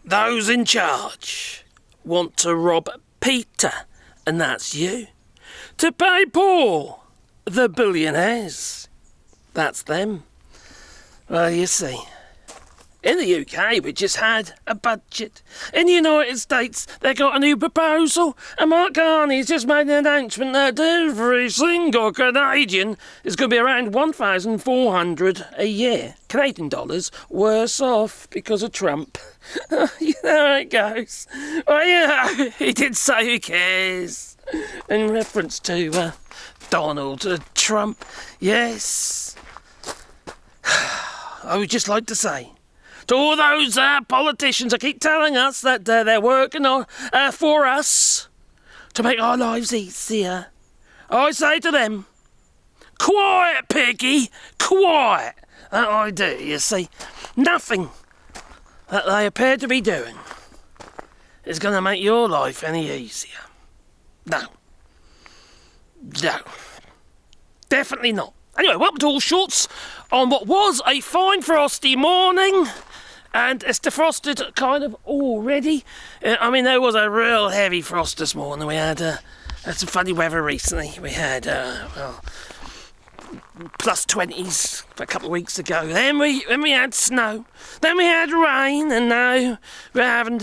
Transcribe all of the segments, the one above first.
those in charge want to rob Peter, and that's you, to pay Paul, the billionaires. That's them. Well, you see, in the UK, we just had a budget. In the United States, they got a new proposal, and Mark Carney's just made an announcement that every single Canadian is going to be around 1,400 a year. Canadian dollars worse off because of Trump. You know how it goes. Well, yeah, he did say who cares. In reference to Donald Trump. Yes. I would just like to say, to all those politicians that keep telling us that they're working on for us to make our lives easier, I say to them, quiet, piggy, quiet. That I do, you see. Nothing that they appear to be doing is going to make your life any easier. No. No. Definitely not. Anyway, welcome to All Shorts on what was a fine frosty morning. And it's defrosted kind of already. I mean, there was a real heavy frost this morning. We had some funny weather recently. We had, plus 20s a couple of weeks ago. Then we had snow. Then we had rain. And now we're having,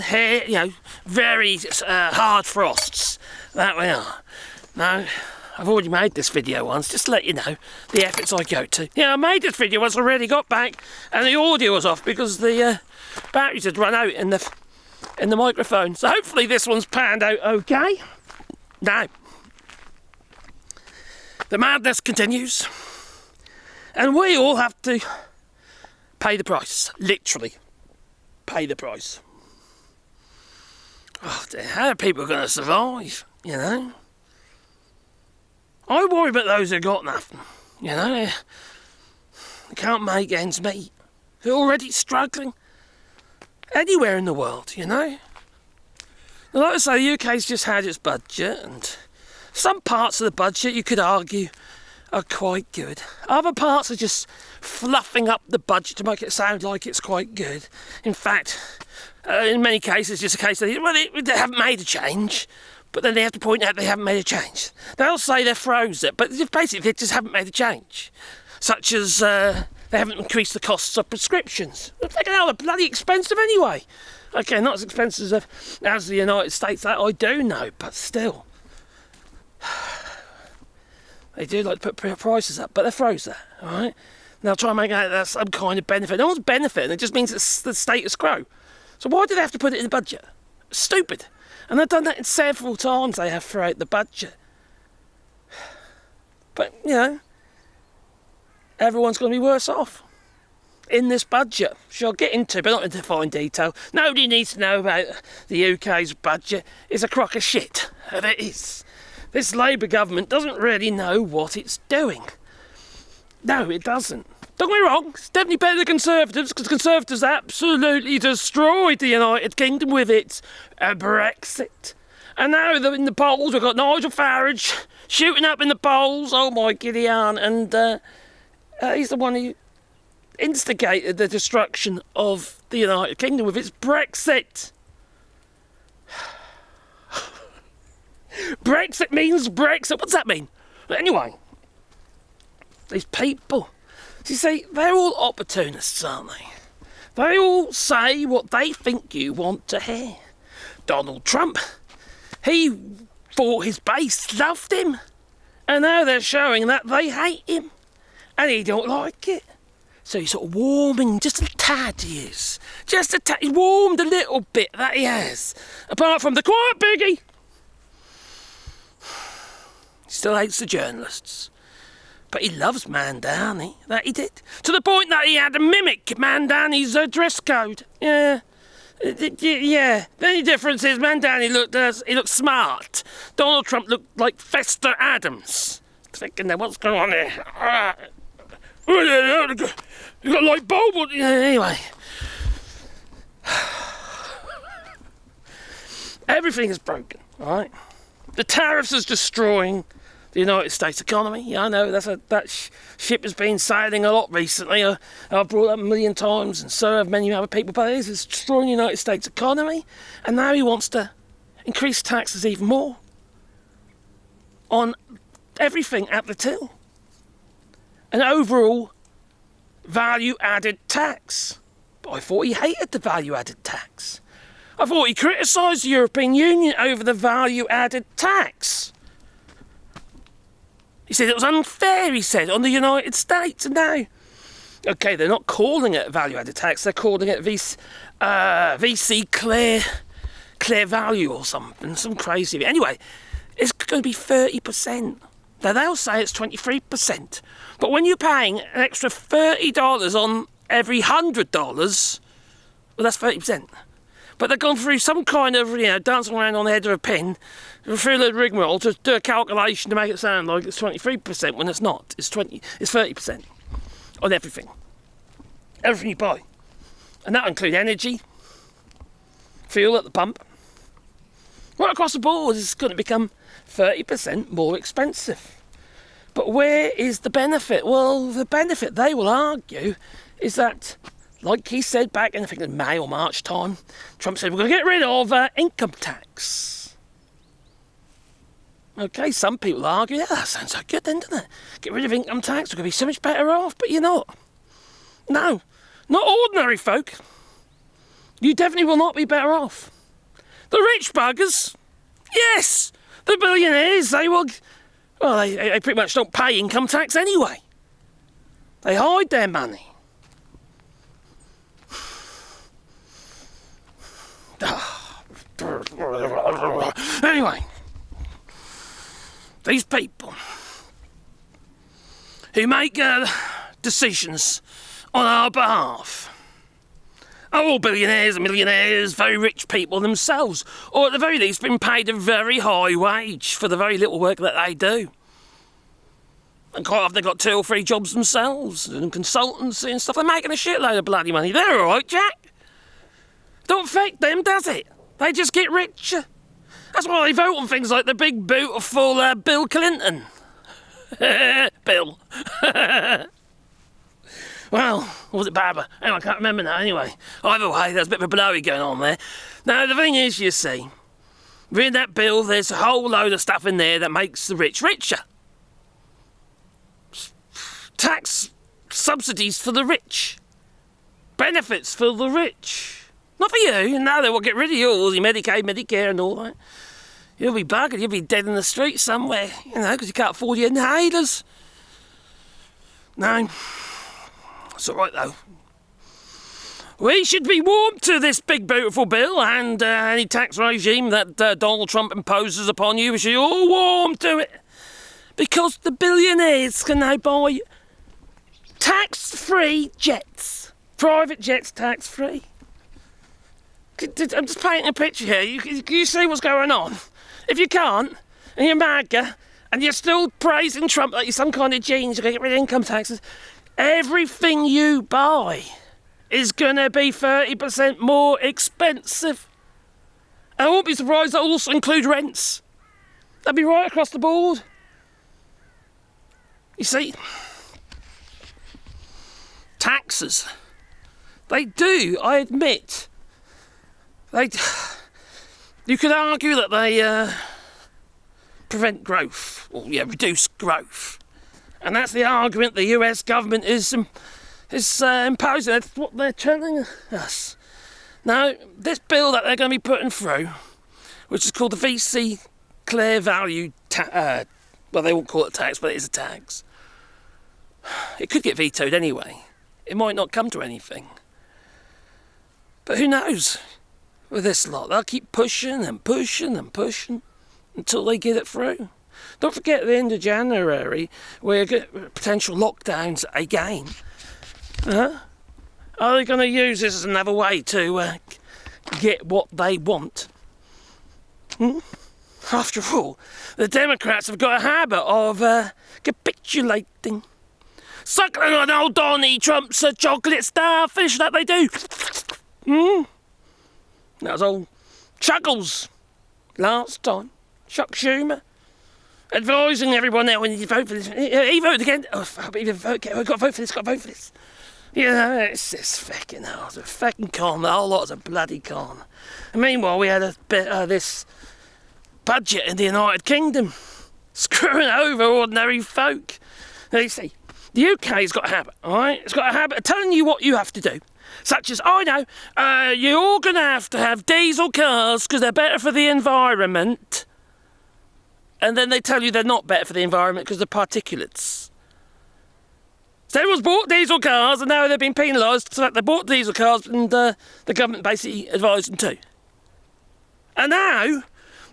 very hard frosts. That we are. Now, I've already made this video once, just to let you know the efforts I go to. Yeah, I made this video once, already got back, and the audio was off because the batteries had run out in the microphone. So hopefully this one's panned out okay. Now, the madness continues, and we all have to pay the price. Literally, pay the price. Oh dear, how are people going to survive, you know? I worry about those who got nothing, you know. They can't make ends meet. They're already struggling. Anywhere in the world, you know. Like I say, the UK's just had its budget, and some parts of the budget, you could argue, are quite good. Other parts are just fluffing up the budget to make it sound like it's quite good. In fact, in many cases, it's just a case of, they haven't made a change. But then they have to point out they haven't made a change. They'll say they're frozen, but basically they just haven't made a change. Such as they haven't increased the costs of prescriptions. They're bloody expensive anyway. Okay, not as expensive as the United States, that I do know, but still. They do like to put prices up, but they're frozen, alright? They'll try and make out that's some kind of benefit. No one's benefiting, it just means it's the status quo. So why do they have to put it in the budget? Stupid. And they've done that several times, they have, throughout the budget. But, you know, everyone's going to be worse off in this budget. Which I'll get into, but not into fine detail. Nobody needs to know about the UK's budget. It's a crock of shit. And it is. This Labour government doesn't really know what it's doing. No, it doesn't. Don't get me wrong, it's definitely better than Conservatives, because Conservatives absolutely destroyed the United Kingdom with its Brexit. And now in the polls, we've got Nigel Farage shooting up in the polls. Oh my Gideon. And he's the one who instigated the destruction of the United Kingdom with its Brexit. Brexit means Brexit. What's that mean? But anyway, these people, you see, they're all opportunists, aren't they? They all say what they think you want to hear. Donald Trump, he thought his base loved him, and now they're showing that they hate him, and he don't like it. So he's sort of warming just a tad, he is. Just a tad. He's warmed a little bit, that he has. Apart from the quiet piggy. He still hates the journalists. But he loves Mandani, that he did. To the point that he had to mimic Mandani's dress code. Yeah. Yeah. The only difference is Mandani looked smart. Donald Trump looked like Fester Adams. Thinking, what's going on here? You got light bulb. Anyway. Everything is broken, all right? The tariffs is destroying the United States economy. Yeah, I know that ship has been sailing a lot recently. I've brought it up a million times, and so have many other people. But it's destroying the United States economy, and now he wants to increase taxes even more on everything at the till. An overall value-added tax. But I thought he hated the value-added tax. I thought he criticised the European Union over the value-added tax. He said it was unfair, he said, on the United States. And now, okay, they're not calling it a value-added tax, they're calling it VC clear value or something, some crazy. Anyway, it's going to be 30%. Now, they'll say it's 23%. But when you're paying an extra $30 on every $100, well, that's 30%. But they've gone through some kind of, dancing around on the head of a pin, through a rigmarole to do a calculation to make it sound like it's 23% when it's not. It's 30% on everything. Everything you buy. And that includes energy, fuel at the pump. Right across the board, it's going to become 30% more expensive. But where is the benefit? Well, the benefit, they will argue, is that, like he said back in, I think, in May or March time, Trump said, we're going to get rid of income tax. Okay, some people argue, yeah, that sounds so good then, doesn't it? Get rid of income tax, we're going to be so much better off, but you're not. No, not ordinary folk. You definitely will not be better off. The rich buggers, yes, the billionaires, they will, well, they pretty much don't pay income tax anyway. They hide their money. Anyway, these people who make decisions on our behalf are all billionaires and millionaires, very rich people themselves, or at the very least been paid a very high wage for the very little work that they do. And quite often they've got 2 or 3 jobs themselves, and consultancy and stuff. They're making a shitload of bloody money. They're all right, Jack. Don't affect them, does it? They just get richer. That's why they vote on things like the big, beautiful Bill Clinton. Bill. Well, or was it Barbara? Anyway, I can't remember now. Anyway, either way, there's a bit of a blowy going on there. Now, the thing is, you see, read that bill, there's a whole load of stuff in there that makes the rich richer. Tax subsidies for the rich. Benefits for the rich. Not for you. No, they will get rid of yours, your Medicaid, Medicare and all that. You'll be buggered. You'll be dead in the street somewhere, because you can't afford your inhalers. No. It's all right, though. We should be warm to this big, beautiful bill and any tax regime that Donald Trump imposes upon you. We should be all warm to it. Because the billionaires can now buy tax-free jets. Private jets tax-free. I'm just painting a picture here. You see what's going on? If you can't, and you're MAGA, and you're still praising Trump like you're some kind of genius, you're going to get rid of income taxes, everything you buy is going to be 30% more expensive. And I won't be surprised that will also include rents. That'll be right across the board. You see, taxes, they do, I admit, you could argue that they prevent growth, or reduce growth. And that's the argument the US government is imposing. That's what they're telling us. Now, this bill that they're going to be putting through, which is called the VC Clear Value well, they won't call it tax, but it is a tax. It could get vetoed anyway. It might not come to anything. But who knows? With this lot, they'll keep pushing and pushing and pushing until they get it through. Don't forget at the end of January, we're getting potential lockdowns again. Are they going to use this as another way to get what they want? After all, the Democrats have got a habit of capitulating. Suckling on old Donny Trump's chocolate starfish that they do. That was old Chuckles last time. Chuck Schumer. advising everyone now when you vote for this. He voted again. Oh, fuck, we've got to vote for this, You know, it's just fucking hell. It's a fucking con. The whole lot's a bloody con. And meanwhile, we had a bit of this budget in the United Kingdom screwing over ordinary folk. Now, you see, the UK's got a habit, all right? It's got a habit of telling you what you have to do. Such as, I know, you're all going to have diesel cars because they're better for the environment. And then they tell you they're not better for the environment because of particulates. So everyone's bought diesel cars and now they're being penalised so that they bought diesel cars and the government basically advised them to. And now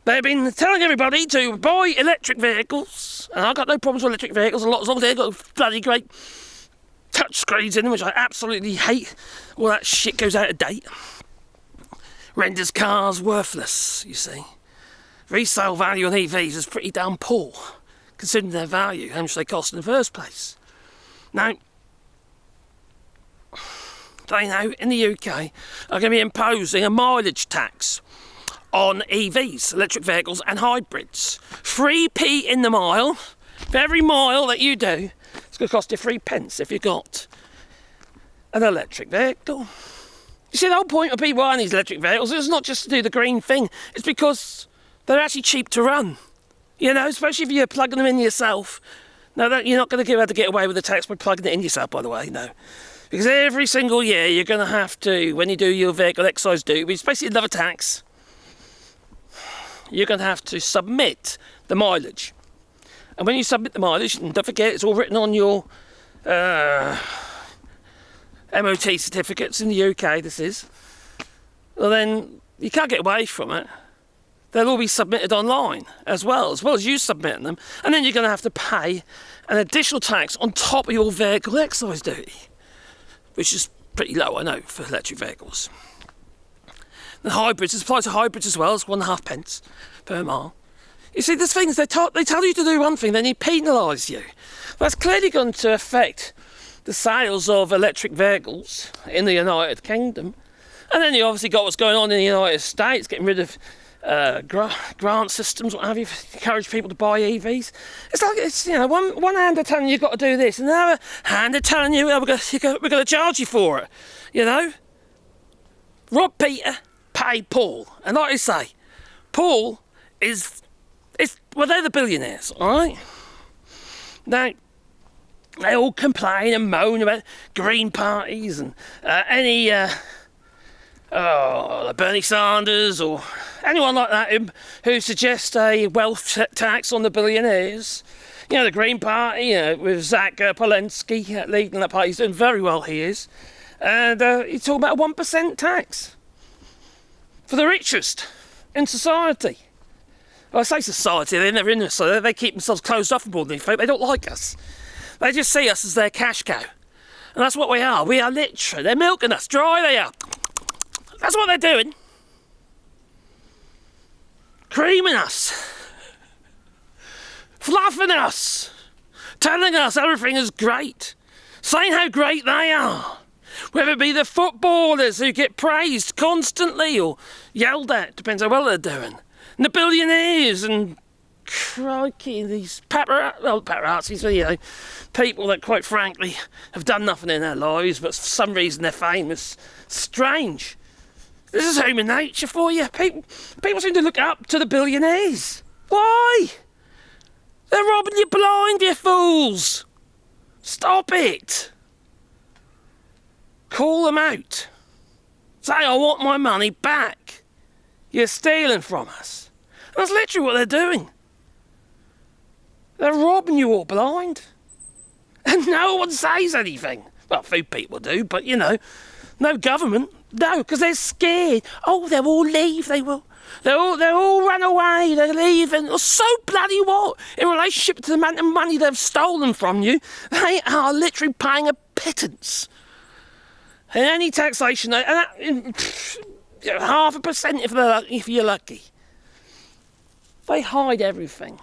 they've been telling everybody to buy electric vehicles. And I've got no problems with electric vehicles. As long as they've got bloody great touch screens in them, which I absolutely hate. All that shit goes out of date. Renders cars worthless, you see. Resale value on EVs is pretty damn poor, considering their value, how much they cost in the first place. Now, they now, in the UK, are going to be imposing a mileage tax on EVs, electric vehicles and hybrids. 3p in the mile. For every mile that you do, it's going to cost you 3p if you've got an electric vehicle. You see, the whole point of people buying these electric vehicles is not just to do the green thing, it's because they're actually cheap to run. You know, especially if you're plugging them in yourself. Now, you're not going to be able to get away with the tax by plugging it in yourself, by the way, no. Because every single year you're going to have to, when you do your vehicle excise duty, which is basically another tax, you're going to have to submit the mileage. And when you submit the mileage, and don't forget, it's all written on your MOT certificates in the UK, this is, well then, you can't get away from it. They'll all be submitted online as well as you submitting them. And then you're going to have to pay an additional tax on top of your vehicle excise duty, which is pretty low, I know, for electric vehicles. The hybrids, it applies to hybrids as well, it's 1.5p per mile. You see, there's things, they tell you to do one thing, then they penalise you. That's clearly going to affect the sales of electric vehicles in the United Kingdom. And then you obviously got what's going on in the United States, getting rid of grant systems, what have you, encourage people to buy EVs. It's like, it's, you know, one hand they're telling you you've got to do this, and the other hand they're telling you, we're going to charge you for it, you know. Rob Peter, pay Paul. And like I say, Paul well, they're the billionaires, all right? Now, they all complain and moan about green parties and Bernie Sanders or anyone like that who suggests a wealth tax on the billionaires. You know, the Green Party, with Zach Polensky leading that party, he's doing very well, he is. And he's talking about a 1% tax for the richest in society. Well, I say society, they're never in society, they keep themselves closed off from ordinary folk, they don't like us. They just see us as their cash cow. And that's what we are. We are literally, they're milking us dry, they are. That's what they're doing. Creaming us. Fluffing us. Telling us everything is great. Saying how great they are. Whether it be the footballers who get praised constantly or yelled at, depends how well they're doing. And the billionaires and crikey, these paparazzis, you know, people that quite frankly have done nothing in their lives, but for some reason they're famous. Strange. This is human nature for you. People seem to look up to the billionaires. Why? They're robbing you blind, you fools. Stop it. Call them out. Say, I want my money back. You're stealing from us. And that's literally what they're doing. They're robbing you all blind. And no one says anything. Well, a few people do, but, you know, no government. No, because they're scared. Oh, they'll all leave, they will. They'll all run away, they'll leave, and so bloody what? In relationship to the amount of money they've stolen from you, they are literally paying a pittance. And any taxation, and 0.5% if you're lucky. They hide everything.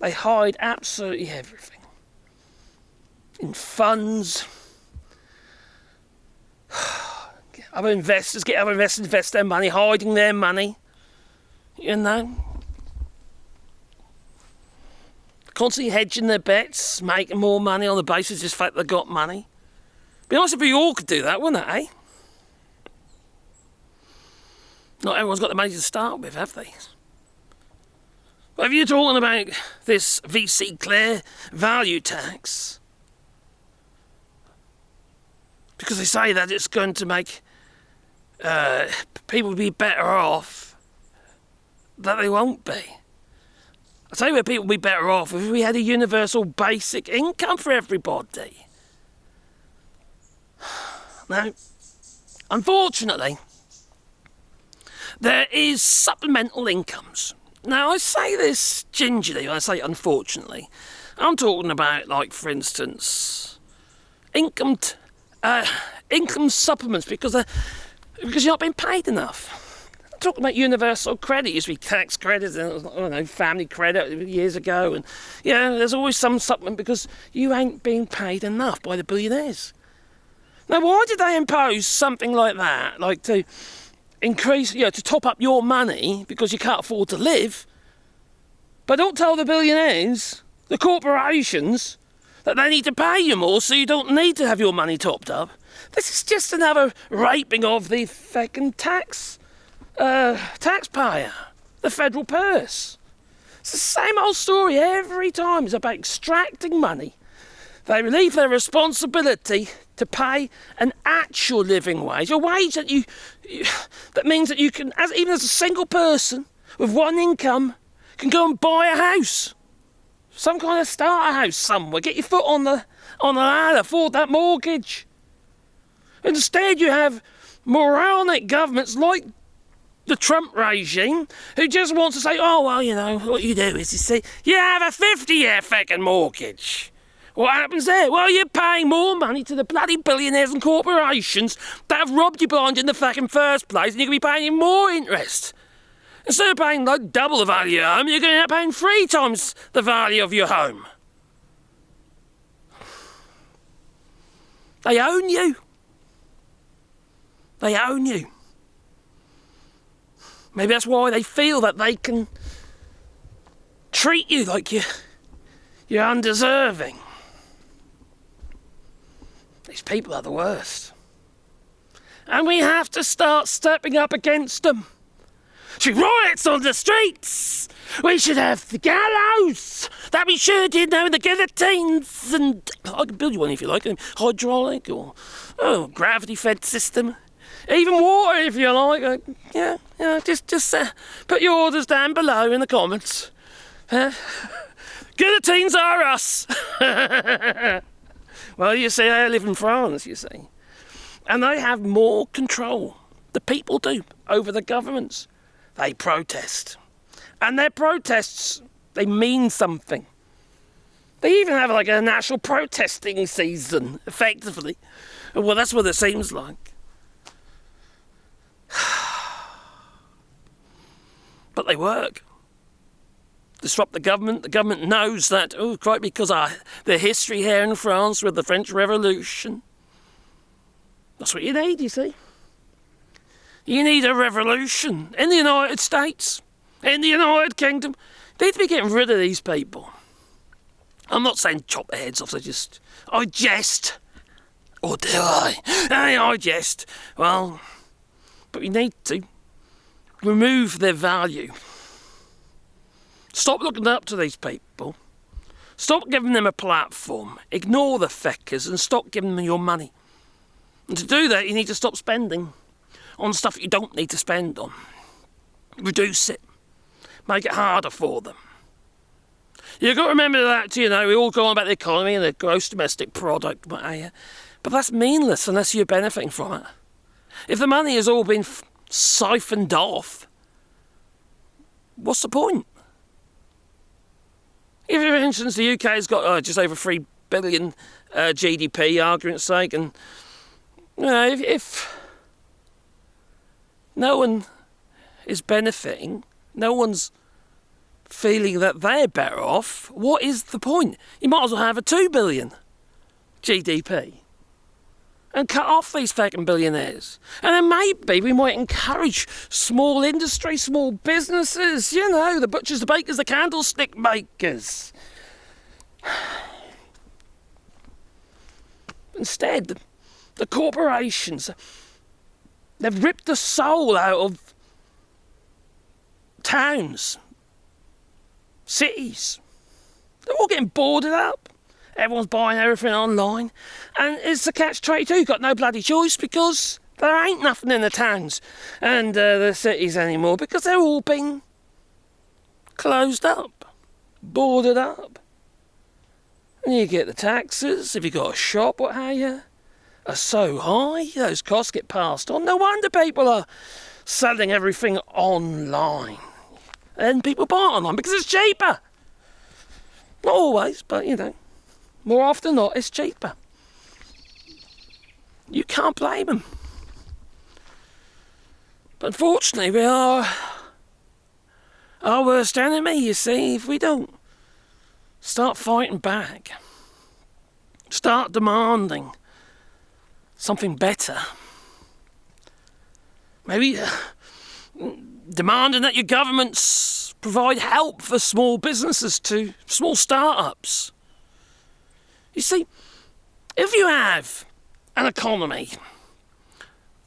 They hide absolutely everything. In funds. Other investors, invest their money, hiding their money. You know, 'cause they're scared. Oh, they'll all leave, they will. They'll all run away, they'll leave, and so bloody what? In relationship to the amount of money they've stolen from you, they are literally paying a pittance. And any taxation, and 0.5% if you're lucky. They hide everything. They hide absolutely everything. In funds. Other investors get other investors invest their money, hiding their money. constantly hedging their bets, making more money on the basis of the fact they've got money. Be nice if we all could do that, wouldn't it, eh? Not everyone's got the money to start with, have they? But if you're talking about this VC clear value tax, because they say that it's going to make people be better off, that they won't be. I'll tell you where people would be better off if we had a universal basic income for everybody. Now, unfortunately, there is supplemental incomes. Now, I say this gingerly, I say unfortunately. I'm talking about, like, for instance, income supplements because you're not being paid enough. I'm talking about universal credit. It used to be tax credit, and I don't know, family credit years ago, and yeah, there's always some supplement because you ain't being paid enough by the billionaires. Now, why did they impose something like that, like to increase, to top up your money because you can't afford to live, but don't tell the billionaires, the corporations, that they need to pay you more so you don't need to have your money topped up? This is just another raping of the fucking taxpayer, the federal purse. It's the same old story every time. It's about extracting money. They relieve their responsibility to pay an actual living wage, a wage that that means that you can, even as a single person with one income, can go and buy a house, some kind of starter house somewhere, get your foot on the ladder, afford that mortgage. Instead, you have moronic governments like the Trump regime who just wants to say, oh, well, what you do is you have a 50-year fucking mortgage. What happens there? Well, you're paying more money to the bloody billionaires and corporations that have robbed you blind in the fucking first place, and you're going to be paying more interest. Instead of paying like double the value of your home, you're going to end up paying 3 times the value of your home. They own you. They own you. Maybe that's why they feel that they can treat you like you're undeserving. These people are the worst. And we have to start stepping up against them. Should riots on the streets. We should have the gallows. That we should, the guillotines. And I can build you one if you like. Hydraulic or gravity-fed system. Even water if you like. Just put your orders down below in the comments. Guillotines are us. Well, you see, I live in France, you see. And they have more control, the people do, over the governments. They protest. And their protests, they mean something. They even have like a national protesting season, effectively. Well, that's what it seems like. But they work. Disrupt the government. The government knows that, quite because of the history here in France with the French Revolution. That's what you need, you see. You need a revolution in the United States, in the United Kingdom. They need to be getting rid of these people. I'm not saying chop their heads off, I jest. Or do I? I jest. Well, but we need to remove their value. Stop looking up to these people. Stop giving them a platform. Ignore the feckers and stop giving them your money. And to do that, you need to stop spending on stuff you don't need to spend on. Reduce it. Make it harder for them. You've got to remember that, we all go on about the economy and the gross domestic product, but that's meaningless unless you're benefiting from it. If the money has all been siphoned off, what's the point? If, for instance, the UK has got just over 3 billion GDP, argument's sake, and if no one is benefiting, no one's feeling that they're better off, what is the point? You might as well have a 2 billion GDP and cut off these fucking billionaires. And then maybe we might encourage small industry, small businesses, the butchers, the bakers, the candlestick makers. Instead, the corporations, they've ripped the soul out of towns, cities. They're all getting boarded up. Everyone's buying everything online. And it's the catch-22. You've got no bloody choice because there ain't nothing in the towns and the cities anymore because they're all being closed up, boarded up. And you get the taxes, if you've got a shop, what have you, are so high, those costs get passed on. No wonder people are selling everything online. And people buy it online because it's cheaper. Not always, but more often than not, it's cheaper. You can't blame them. But unfortunately, we are our worst enemy, you see, if we don't start fighting back, start demanding something better. Maybe demanding that your governments provide help for small businesses small start-ups. You see, if you have an economy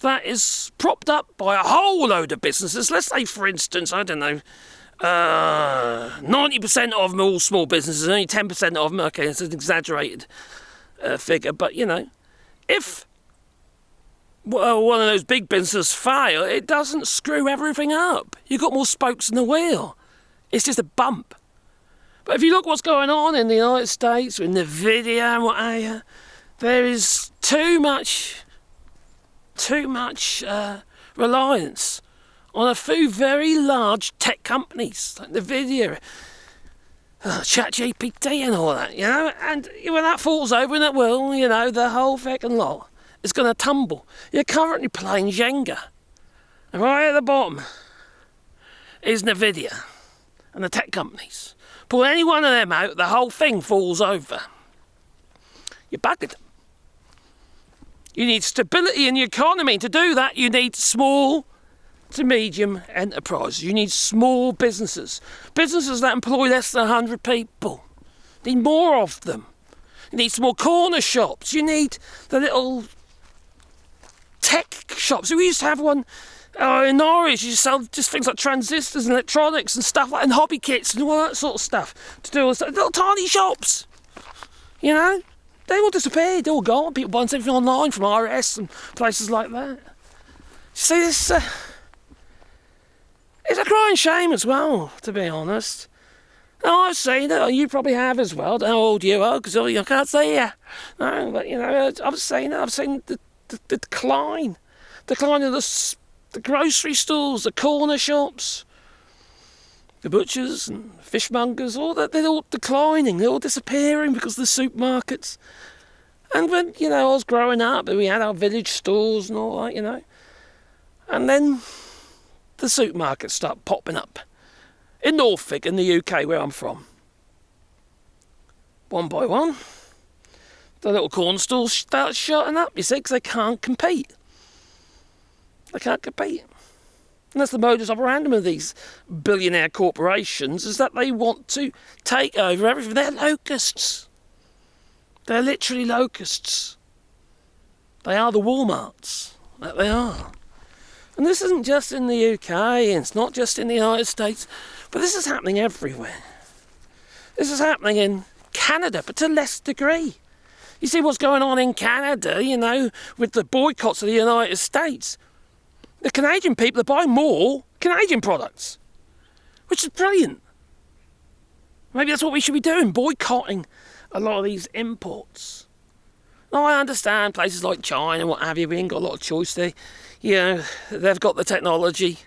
that is propped up by a whole load of businesses, let's say, for instance, 90% of them are all small businesses, only 10% of them, okay, it's an exaggerated figure, but, if one of those big businesses fail, it doesn't screw everything up. You've got more spokes in the wheel. It's just a bump. But if you look what's going on in the United States, with Nvidia and what have you, there is too much reliance on a few very large tech companies like Nvidia, ChatGPT and all that, and when that falls over, and it will, the whole fucking lot is going to tumble. You're currently playing Jenga, and right at the bottom is Nvidia and the tech companies. Pull any one of them out, the whole thing falls over. You're buggered. You need stability in the economy. To do that, you need small to medium enterprise. You need small businesses. Businesses that employ less than 100 people. You need more of them. You need some more corner shops. You need the little tech shops. We used to have one in Norwich. You sell just things like transistors and electronics and stuff like, and hobby kits and all that sort of stuff to do with little tiny shops. They all disappeared. They all gone. People buying everything online from RS and places like that. See, this it's a crying shame as well, to be honest. Oh, I've seen it. You probably have as well. I don't know how old you are, because I can't see you. No, but I've seen it. I've seen the decline of the grocery stores, the corner shops, the butchers and fishmongers. All that, they're all declining. They're all disappearing because of the supermarkets. And when I was growing up, we had our village stores and all that, and then the supermarkets start popping up in Norfolk, in the UK, where I'm from. One by one, the little corner stores start shutting up, you see, because they can't compete. They can't compete. And that's the modus operandi of these billionaire corporations, is that they want to take over everything. They're locusts. They're literally locusts. They are the Walmarts. That they are. And this isn't just in the UK, and it's not just in the United States, but this is happening everywhere. This is happening in Canada, but to a less degree. You see what's going on in Canada, with the boycotts of the United States. The Canadian people are buying more Canadian products, which is brilliant. Maybe that's what we should be doing, boycotting a lot of these imports. Now, I understand places like China and what have you, we ain't got a lot of choice there. They've got the technology.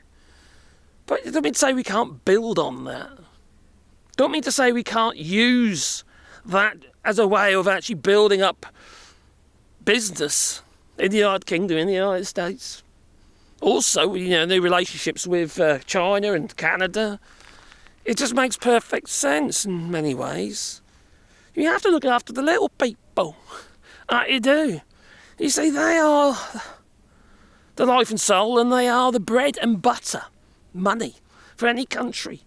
But I don't mean to say we can't build on that. Don't mean to say we can't use that as a way of actually building up business in the United Kingdom, in the United States. Also, new relationships with China and Canada. It just makes perfect sense in many ways. You have to look after the little people. You do. You see, they are the life and soul, and they are the bread and butter, money, for any country.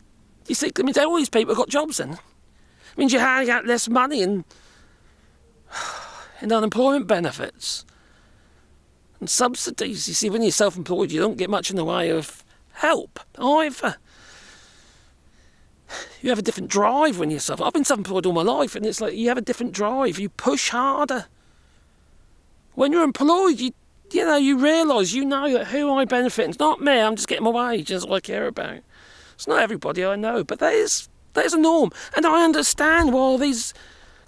You see, all these people have got jobs then. means you're handing out less money in unemployment benefits and subsidies. You see, when you're self-employed, you don't get much in the way of help either. You have a different drive when you're I've been self-employed all my life, and it's like you have a different drive. You push harder. When you're employed, you realise, that who I benefit. It's not me. I'm just getting my wage. That's all I care about. It's not everybody I know, but that is a norm. And I understand why these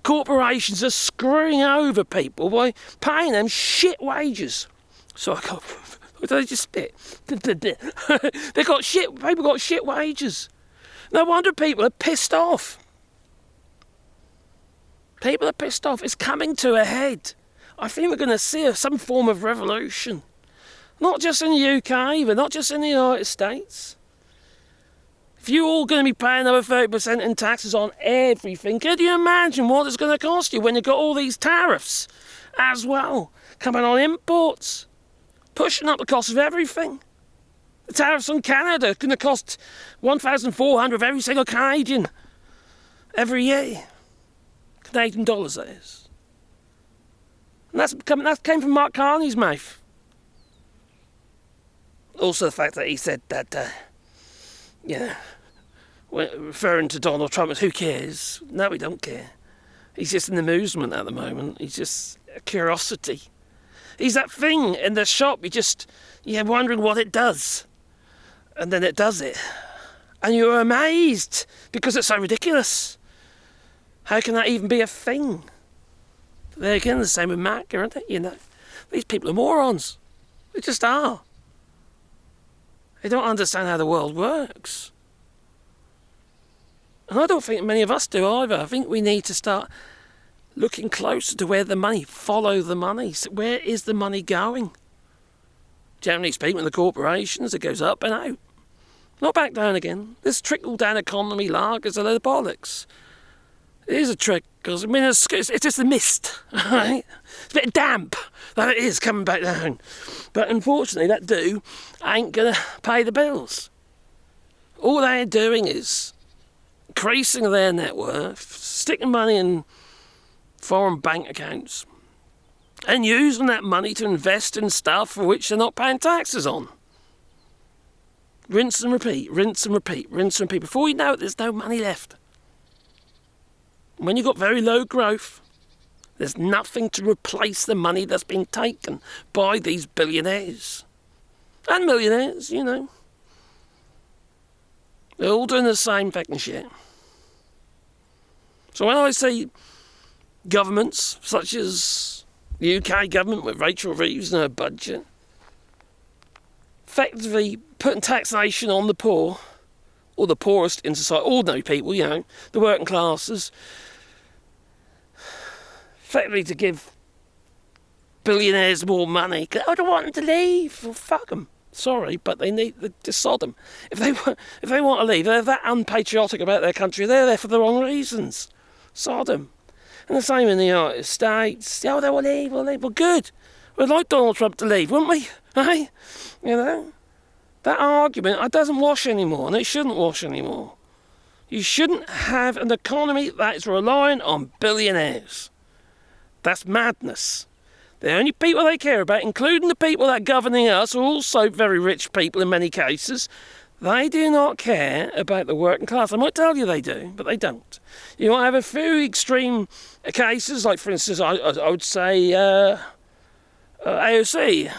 corporations are screwing over people by paying them shit wages. So I got... Did I just spit? People got shit wages. No wonder people are pissed off. People are pissed off. It's coming to a head. I think we're going to see some form of revolution. Not just in the UK, but not just in the United States. If you're all going to be paying over 30% in taxes on everything, can you imagine what it's going to cost you when you've got all these tariffs as well coming on imports, pushing up the cost of everything? The tariffs on Canada are going to cost $1,400 of every single Canadian every year. Canadian dollars, that is. And that came from Mark Carney's mouth. Also the fact that he said that, referring to Donald Trump as who cares? No, we don't care. He's just an amusement at the moment. He's just a curiosity. He's that thing in the shop, you're wondering what it does. And then it does it. And you're amazed because it's so ridiculous. How can that even be a thing? There again, the same with MAGA, aren't they? These people are morons. They just are. They don't understand how the world works. And I don't think many of us do either. I think we need to start looking closer to where the money, follow the money. So where is the money going? Generally speaking, the corporations, it goes up and out. Not back down again. This trickle-down economy lark is a load of bollocks. It is a trick, because it's just a mist, right? It's a bit damp, that it is, coming back down. But unfortunately, that ain't going to pay the bills. All they're doing is increasing their net worth, sticking money in foreign bank accounts, and using that money to invest in stuff for which they're not paying taxes on. Rinse and repeat, rinse and repeat, rinse and repeat. Before you know it, there's no money left. When you've got very low growth, there's nothing to replace the money that's been taken by these billionaires. And millionaires, They're all doing the same fucking shit. So when I see governments, such as the UK government with Rachel Reeves and her budget, effectively putting taxation on the poor, or the poorest in society, ordinary people, the working classes, effectively to give billionaires more money. I don't want them to leave. Well, fuck them. Sorry, but they just sod them. If they want to leave, they're that unpatriotic about their country. They're there for the wrong reasons. Sod them. And the same in the United States. They will leave. Well, good. We'd like Donald Trump to leave, wouldn't we? Hey? That argument, it doesn't wash anymore, and it shouldn't wash anymore. You shouldn't have an economy that is reliant on billionaires. That's madness. The only people they care about, including the people that are governing us, are also very rich people in many cases. They do not care about the working class. I might tell you they do, but they don't. You might have a few extreme cases, like, for instance, I would say AOC,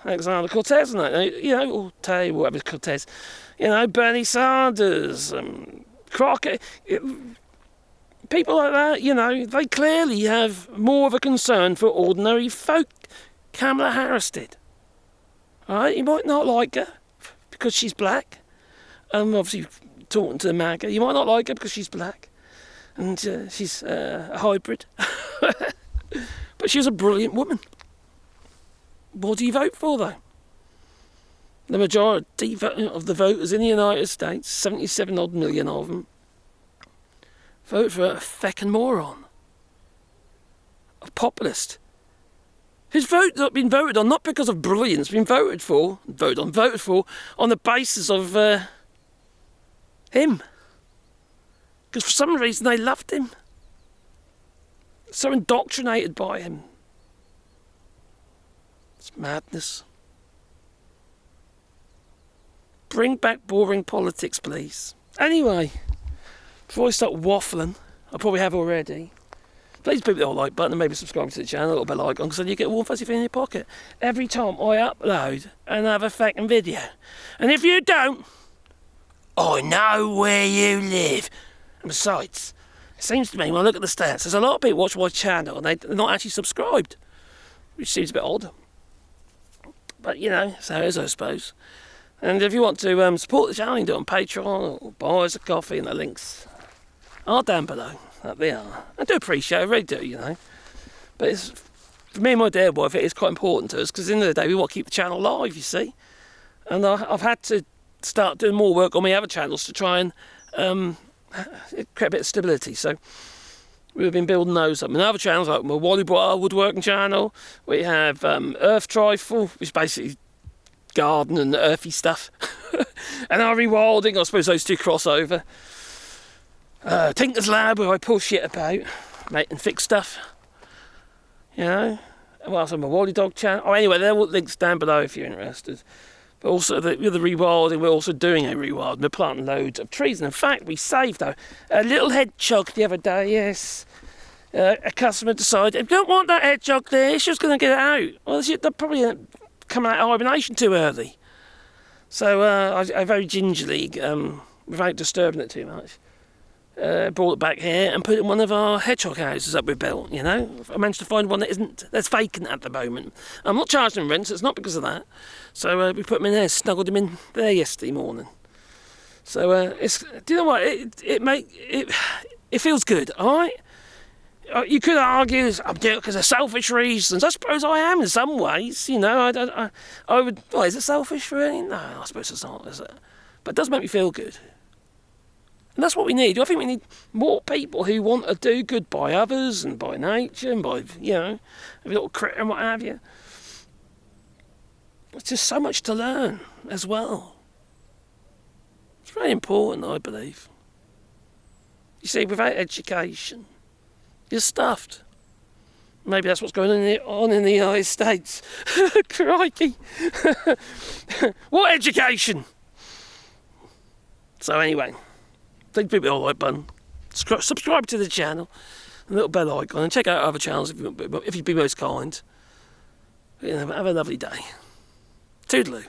Alexander Cortez, and that, or Tay, whatever Cortez, Bernie Sanders, Crockett, people like that, they clearly have more of a concern for ordinary folk. Kamala Harris did. All right, you might not like her because she's black. Obviously, talking to the MAGA, you might not like her because she's black. And she's a hybrid. But she's a brilliant woman. What do you vote for, though? The majority of the voters in the United States, 77 odd million of them, vote for a feckin' moron. A populist. His vote's not been voted on, not because of brilliance, been voted for on the basis of him. Because for some reason they loved him. so indoctrinated by him. It's madness. Bring back boring politics, please. Anyway, before I start waffling, I probably have already, please click the like button and maybe subscribe to the channel, a little bell icon, because then you get a warm fuzzy feeling in your pocket every time I upload another fucking video. And if you don't, I know where you live. And besides, it seems to me, when I look at the stats, there's a lot of people watch my channel and they're not actually subscribed, which seems a bit odd. But, you know, so it is, I suppose. And if you want to support the channel, you can do it on Patreon or buy us a coffee, and the links are down below. That they are. I do appreciate it, I really do, you know. But it's, for me and my dear wife, it is quite important to us, because at the end of the day, we want to keep the channel live, you see. And I've had to start doing more work on my other channels to try and create a bit of stability. So we've been building those up. And other channels, like my Wally Bra woodworking channel, we have Earth Trifle, which is basically garden and earthy stuff, and our rewilding, I suppose those two cross over. Tinker's Lab, where I pull shit about, make and fix stuff, you know. And what else on my Wally Dog channel? Oh, anyway, there are links down below if you're interested. But also with the rewilding, we're also doing a rewilding. We're planting loads of trees, and in fact, we saved a little hedgehog the other day. Yes, a customer decided, I don't want that hedgehog there. She's going to get it out. Well, they're probably coming out of hibernation too early. So I very gingerly, without disturbing it too much, brought it back here and put it in one of our hedgehog houses that we built, you know. I managed to find one that's vacant at the moment. I'm not charging them rent, so it's not because of that. So we put them in there, snuggled them in there yesterday morning. So do you know what? It feels good, all right? You could argue I'm doing it because of selfish reasons. I suppose I am in some ways, you know. I would. Well, is it selfish really? No, I suppose it's not, is it? But it does make me feel good. And that's what we need. I think we need more people who want to do good by others and by nature and by, you know, a little critter and what have you. It's just so much to learn as well. It's very important, I believe. You see, without education, you're stuffed. Maybe that's what's going on in the United States. Crikey. What education? So anyway, click the like button, subscribe to the channel, a little bell icon, and check out other channels if you'd be most kind. You know, have a lovely day. Toodaloo.